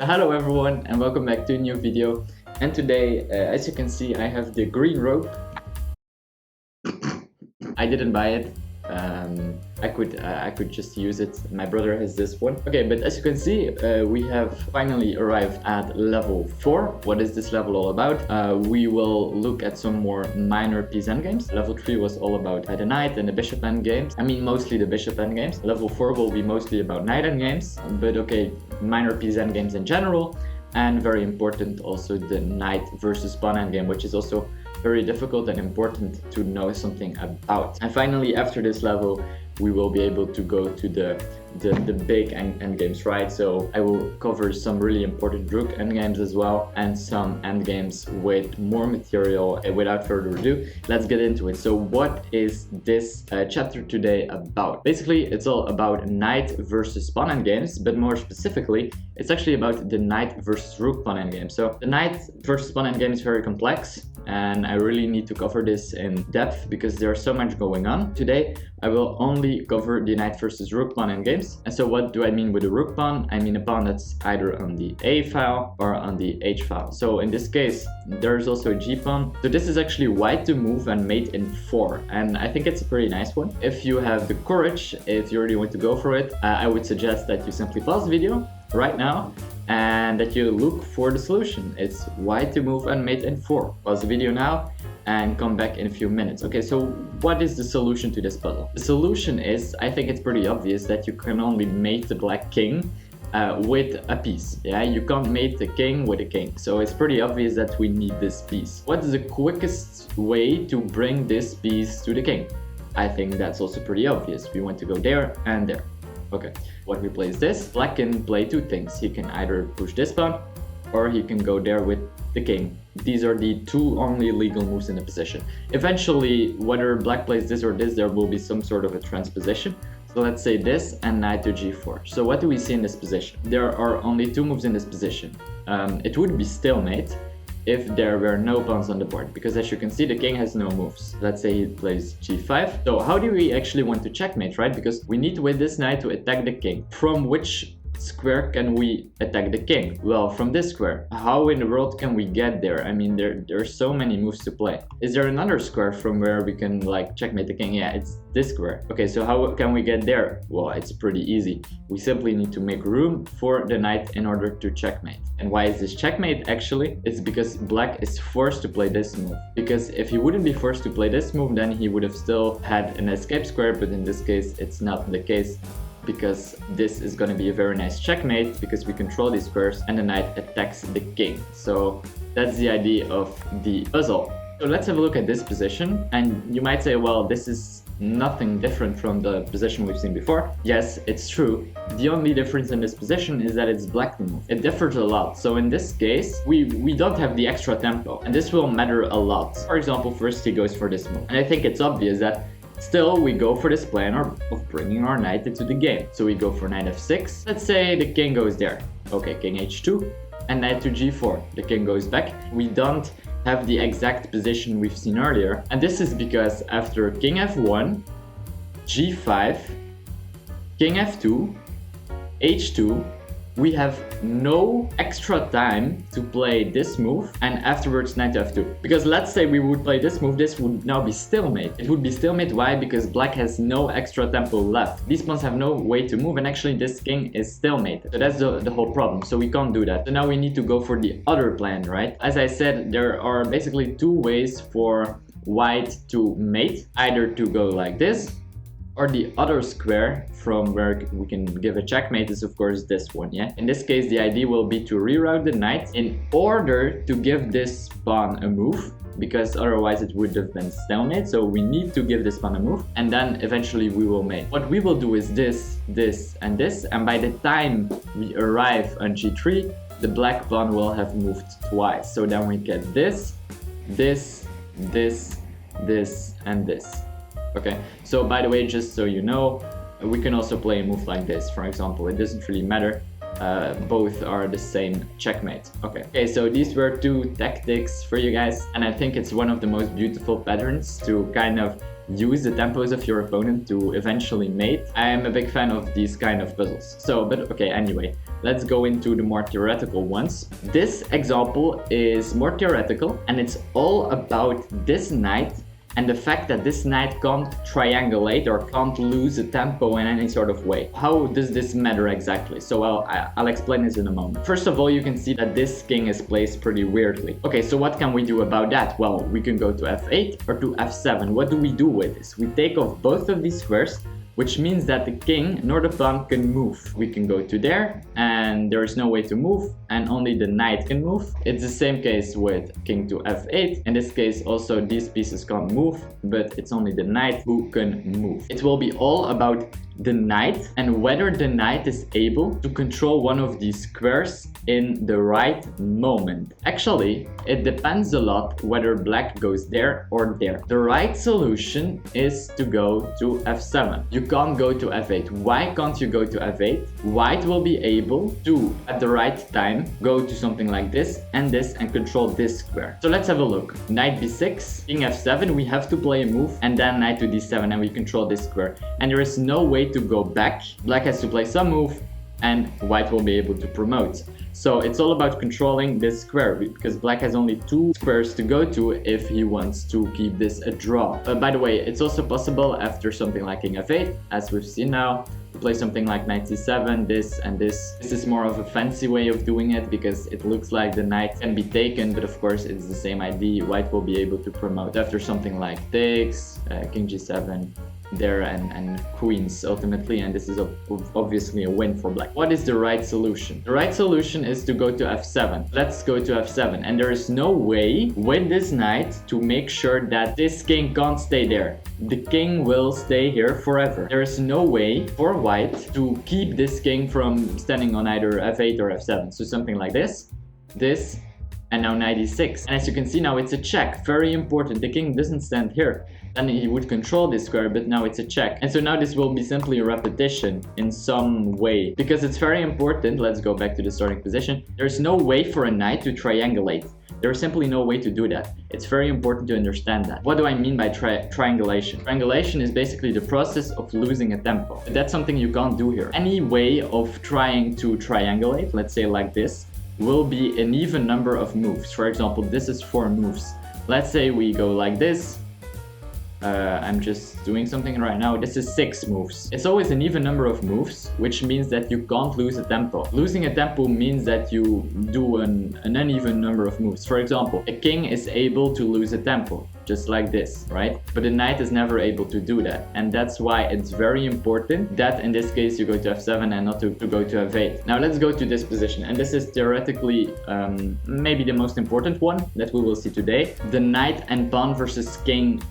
Hello everyone and welcome back to a new video. And today, as you can see, I have the green rope. I didn't buy it. I could just use it. My brother has this one. Okay, but as you can see, we have finally arrived at level 4. What is this level all about? We will look at some more minor piece endgames. Level 3 was all about the knight and the bishop endgames. I mean, mostly the bishop endgames. Level 4 will be mostly about knight endgames, but okay, minor piece endgames in general. And very important also the knight versus pawn endgame, which is also very difficult and important to know something about. And finally, after this level, we will be able to go to the big endgames, right? So I will cover some really important rook endgames as well, and some endgames with more material. Without further ado, let's get into it. So what is this chapter today about? Basically, it's all about knight versus pawn endgames, but more specifically, it's actually about the knight versus rook pawn endgame. So the knight versus pawn endgame is very complex, and I really need to cover this in depth because there's so much going on. Today, I will only cover the knight versus rook pawn endgames. And so what do I mean with a rook pawn? I mean a pawn that's either on the A file or on the H file. So in this case, there's also a G pawn. So this is actually white to move and mate in 4. And I think it's a pretty nice one. If you have the courage, if you really want to go for it, I would suggest that you simply pause the video right now and that you look for the solution. It's white to move and mate in 4. Pause the video now and come back in a few minutes. Okay, so what is the solution to this puzzle? The solution is, I think it's pretty obvious, that you can only mate the black king with a piece. Yeah, you can't mate the king with a king. So it's pretty obvious that we need this piece. What is the quickest way to bring this piece to the king? I think that's also pretty obvious. We want to go there and there. Okay, what we play is this. Black can play two things. He can either push this pawn or he can go there with the king. These are the two only legal moves in the position. Eventually, whether black plays this or this, there will be some sort of a transposition. So let's say this and knight to g4. So what do we see in this position? There are only two moves in this position. It would be stalemate if there were no pawns on the board, because as you can see, the king has no moves. Let's say he plays g5. So how do we actually want to checkmate, right? Because we need to win this knight to attack the king. From which square can we attack the king? Well, from this square. How in the world can we get there? I mean, there are so many moves to play. Is there another square from where we can like checkmate the king? Yeah, it's this square. Okay, so how can we get there? Well, it's pretty easy. We simply need to make room for the knight in order to checkmate. And why is this checkmate actually? It's because black is forced to play this move. Because if he wouldn't be forced to play this move, then he would have still had an escape square, but in this case, it's not the case, because this is going to be a very nice checkmate because we control these squares and the knight attacks the king. So that's the idea of the puzzle. So let's have a look at this position, and you might say, well, this is nothing different from the position we've seen before. Yes, it's true. The only difference in this position is that it's black to move. It differs a lot. So in this case, we don't have the extra tempo, and this will matter a lot. For example, first he goes for this move, and I think it's obvious that still, we go for this plan of bringing our knight into the game. So we go for knight f6. Let's say the king goes there. Okay, king h2 and knight to g4. The king goes back. We don't have the exact position we've seen earlier. And this is because after king f1, g5, king f2, h2, we have no extra time to play this move and afterwards knight to f2. Because let's say we would play this move, this would now be stalemate. It would be stalemate, why? Because black has no extra tempo left. These pawns have no way to move, and actually this king is stalemated. So that's the whole problem, so we can't do that. So now we need to go for the other plan, right? As I said, there are basically two ways for white to mate. Either to go like this, or the other square from where we can give a checkmate is of course this one, yeah? In this case, the idea will be to reroute the knight in order to give this pawn a move, because otherwise it would have been stalemate. So we need to give this pawn a move, and then eventually we will mate. What we will do is this, this, and this, and by the time we arrive on g3, the black pawn will have moved twice. So then we get this, this, this, this, and this. Okay, so by the way, just so you know, we can also play a move like this, for example. It doesn't really matter. Both are the same checkmate. Okay, so these were two tactics for you guys, and I think it's one of the most beautiful patterns to kind of use the tempos of your opponent to eventually mate. I am a big fan of these kind of puzzles. So, but okay, anyway, let's go into the more theoretical ones. This example is more theoretical, and it's all about this knight and the fact that this knight can't triangulate or can't lose a tempo in any sort of way. How does this matter exactly? So I'll explain this in a moment. First of all, you can see that this king is placed pretty weirdly. Okay, so what can we do about that? Well, we can go to f8 or to f7. What do we do with this? We take off both of these squares, which means that the king nor the pawn can move. We can go to there, and there is no way to move, and only the knight can move. It's the same case with king to f8. In this case, also these pieces can't move, but it's only the knight who can move. It will be all about the knight and whether the knight is able to control one of these squares in the right moment. Actually, it depends a lot whether black goes there or there. The right solution is to go to f7. You can't go to f8. Why can't you go to f8? White will be able to, at the right time, go to something like this and control this square. So let's have a look. Knight b6, king f7, we have to play a move, and then knight to d7, and we control this square. And there is no way to go back. Black has to play some move, and white will be able to promote. So it's all about controlling this square, because black has only 2 squares to go to if he wants to keep this a draw. By the way, it's also possible after something like king f8, as we've seen now, to play something like knight c7, this and this. This is more of a fancy way of doing it because it looks like the knight can be taken, but of course it's the same idea. White will be able to promote after something like takes, king g7, there and queens ultimately, and this is obviously a win for black. What is the right solution? The right solution is to go to f7. Let's go to f7, and there is no way with this knight to make sure that this king can't stay there. The king will stay here forever. There is no way for white to keep this king from standing on either f8 or f7. So something like this, and now knight e6. And as you can see now, it's a check. Very important. The king doesn't stand here. Then he would control this square, but now it's a check. And so now this will be simply a repetition in some way. Because it's very important, let's go back to the starting position. There's no way for a knight to triangulate. There's simply no way to do that. It's very important to understand that. What do I mean by triangulation? Triangulation is basically the process of losing a tempo. But that's something you can't do here. Any way of trying to triangulate, let's say like this, will be an even number of moves. For example, this is 4 moves. Let's say we go like this. I'm just doing something right now. This is 6 moves. It's always an even number of moves, which means that you can't lose a tempo. Losing a tempo means that you do an uneven number of moves. For example, a king is able to lose a tempo, just like this, right? But the knight is never able to do that. And that's why it's very important that in this case you go to f7 and not to go to f8. Now let's go to this position. And this is theoretically maybe the most important one that we will see today. The knight and pawn versus king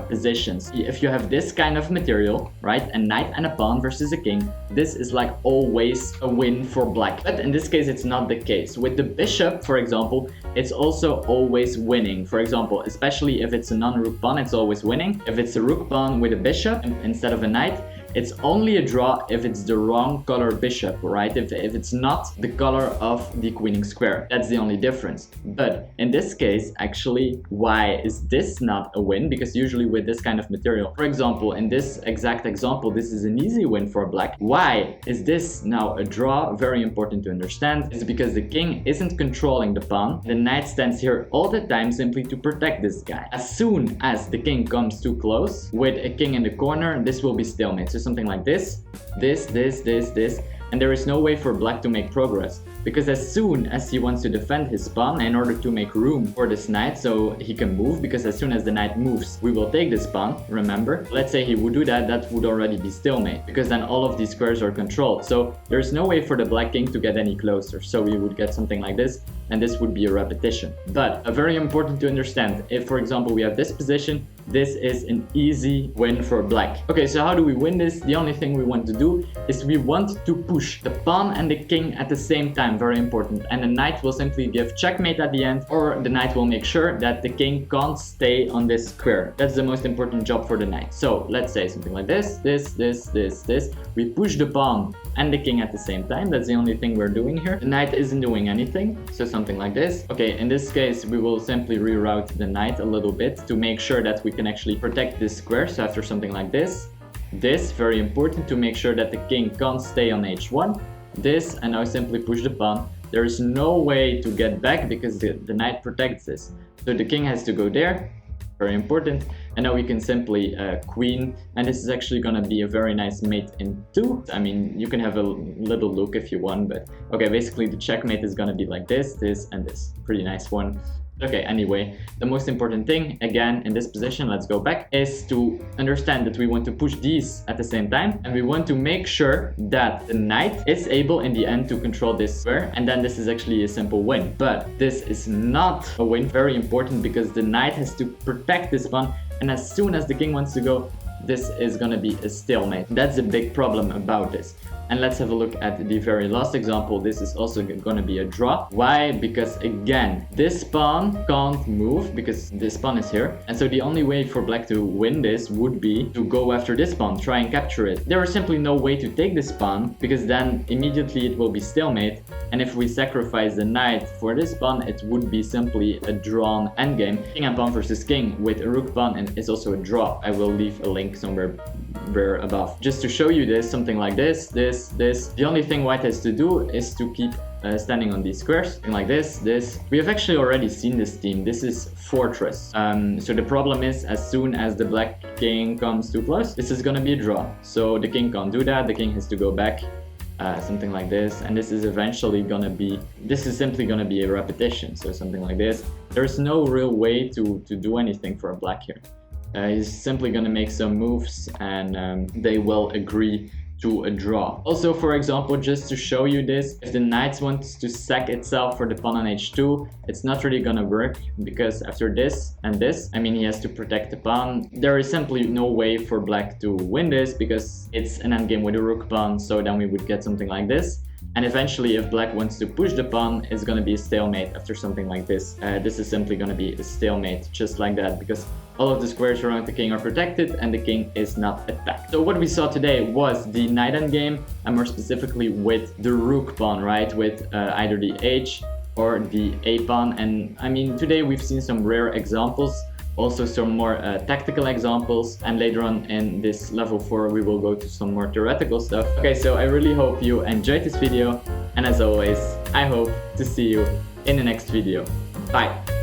positions. If you have this kind of material, right? A knight and a pawn versus a king, this is like always a win for black. But in this case, it's not the case. With the bishop, for example, it's also always winning. For example, especially if it's a non-rook pawn, it's always winning. If it's a rook pawn with a bishop instead of a knight, it's only a draw if it's the wrong color bishop, right? If it's not the color of the queening square. That's the only difference. But in this case, actually, why is this not a win? Because usually with this kind of material, for example, in this exact example, this is an easy win for black. Why is this now a draw? Very important to understand. It's because the king isn't controlling the pawn. The knight stands here all the time simply to protect this guy. As soon as the king comes too close with a king in the corner, this will be stalemate. So something like this, and there is no way for black to make progress. Because as soon as he wants to defend his pawn in order to make room for this knight so he can move, because as soon as the knight moves, we will take this pawn, remember? Let's say he would do that, that would already be stalemate, because then all of these squares are controlled. So there's no way for the black king to get any closer. So we would get something like this, and this would be a repetition. But very important to understand, if for example we have this position, this is an easy win for black. Okay, so how do we win this? The only thing we want to do is we want to push the pawn and the king at the same time. Very important. And the knight will simply give checkmate at the end, or the knight will make sure that the king can't stay on this square. That's the most important job for the knight. So let's say something like this. We push the pawn and the king at the same time. That's the only thing we're doing here. The knight isn't doing anything, so something like this. Okay, in this case we will simply reroute the knight a little bit to make sure that we can actually protect this square. So after something like this, very important to make sure that the king can't stay on h1. this, and now simply push the pawn. There is no way to get back because the knight protects this. So the king has to go there, very important. And now we can simply queen, and this is actually gonna be a very nice mate in 2. I mean, you can have a little look if you want, but okay, basically the checkmate is gonna be like this, this, and this. Pretty nice one. Okay, anyway, the most important thing, again, in this position, let's go back, is to understand that we want to push these at the same time, and we want to make sure that the knight is able in the end to control this square, and then this is actually a simple win. But this is not a win, very important, because the knight has to protect this pawn, and as soon as the king wants to go, this is gonna be a stalemate. That's a big problem about this. And let's have a look at the very last example. This is also gonna be a draw. Why? Because again, this pawn can't move because this pawn is here. And so the only way for black to win this would be to go after this pawn, try and capture it. There is simply no way to take this pawn because then immediately it will be stalemate. And if we sacrifice the knight for this pawn, it would be simply a drawn endgame. King and pawn versus king with a rook pawn, and it's also a draw. I will leave a link somewhere above. Just to show you this, something like this. The only thing white has to do is to keep standing on these squares, something like this. We have actually already seen this team. This is fortress. So the problem is, as soon as the black king comes too close, this is gonna be a draw. So the king can't do that. The king has to go back. Something like this, and this is eventually gonna be, this is simply gonna be a repetition, so something like this. There's no real way to do anything for a black here. He's simply gonna make some moves, and they will agree to a draw. Also, for example, just to show you this, if the knight wants to sack itself for the pawn on h2, it's not really gonna work, because after this and this, I mean, he has to protect the pawn. There is simply no way for black to win this because it's an endgame with a rook pawn, so then we would get something like this. And eventually, if black wants to push the pawn, it's gonna be a stalemate after something like this. This is simply gonna be a stalemate, just like that, because all of the squares around the king are protected and the king is not attacked. So what we saw today was the knight endgame, and more specifically with the rook pawn, right? With either the h or the a pawn. And I mean, today we've seen some rare examples, also some more tactical examples, and later on in this level 4 we will go to some more theoretical stuff. Okay, so I really hope you enjoyed this video, and as always, I hope to see you in the next video. Bye!